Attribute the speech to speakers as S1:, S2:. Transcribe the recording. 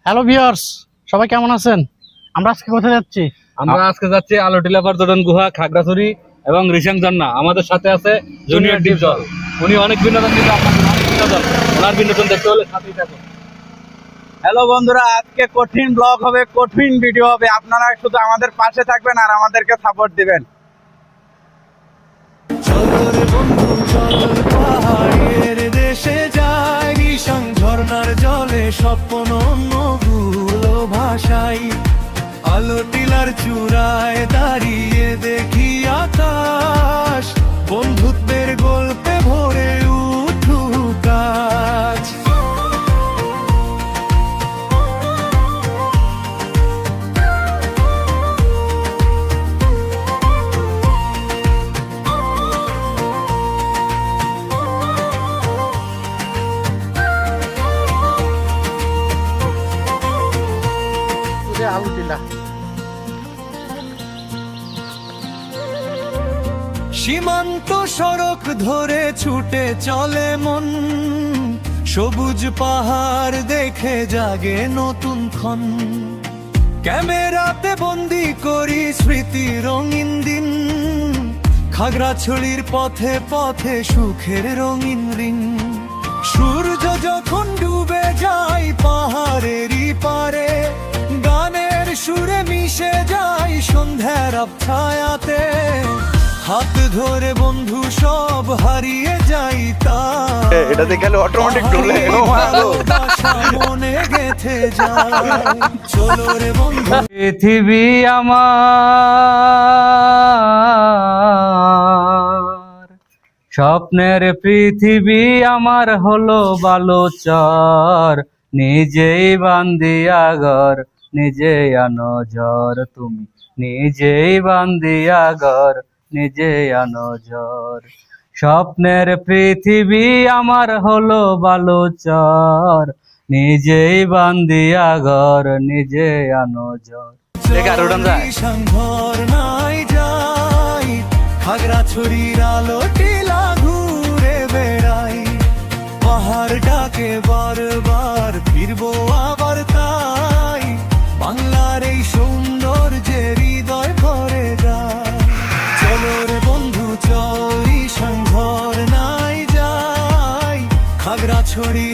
S1: Hello viewers, সবাই কেমন আছেন? আমরা আজকে কোথায় যাচ্ছি?
S2: আমরা আজকে যাচ্ছি আলোটিলা পর্যটন গুহা, খাগড়াছড়ি এবং রিশাং ঝর্ণা। আমাদের সাথে আছে জুনিয়র ডিপজল। উনি অনেক বিনোদন দিবে আপনাদের, অনেক বিনোদন। ওনার বিনোদন দেখতে হলে সাথেই থাকুন।
S3: হ্যালো বন্ধুরা, আজকে কঠিন ব্লগ হবে, কঠিন ভিডিও হবে। আপনারা শুধু আমাদের পাশে থাকবেন আর আমাদেরকে সাপোর্ট দিবেন।
S4: চল বন্ধু চল, পাহাড়ের দেশে যাই, রিশাং ঝর্ণার জলে স্বপ্ন অন্যগুলো ভাষাই। আলোটিলার চূড়ায় দাঁড়িয়ে দেখি আকাশ, বন্ধুত্বের গল্পে ভরে উঠুক আজ।
S1: আলোটিলা
S4: সীমান্ত সড়ক ধরে ছুটে চলে মন, সবুজ পাহাড় দেখে জাগে নতুন ক্ষণ। ক্যামেরাতে বন্দি করি স্মৃতি রঙিন দিন, খাগড়াছড়ির পথে পথে সুখের রঙিন রিং। সূর্য যখন ডুবে যায় পাহাড়েরই পারে, গানের সুরে মিশে যায় সন্ধ্যার আবছায়াতে। হাত ধরে বন্ধু সব হারিয়ে যাই, তা
S3: এটা দেখে অটোমেটিক ডলে
S4: মনে গেথে যায়। চলো রে বন্ধু,
S2: পৃথিবী আমার, স্বপ্নের পৃথিবী আমার হলো বালুচর। নিজেই বান্দিয়া ঘর, নিজেই আনো ঝড়। তুমি নিজেই বান্দিয়া ঘর, নিজে আনো ঝড়। স্বপ্নের পৃথিবী আমার হলো বালুচর। নিজেই বান্দিয়া ঘর, নিজে আনো ঝড়।
S4: রিশাং ঝর্ণায় যাই, খাগড়াছড়ির আলোটিলা ঘুরে বেড়াই। পাহাড় ডাকে বারবার, ফিরবো আবার তাই। বাংলার এই সৌন্দর্যে হৃদয় ভরে যায়। চলো রে বন্ধু চল, রিশাং ঝর্ণায় যাই, খাগড়াছড়ি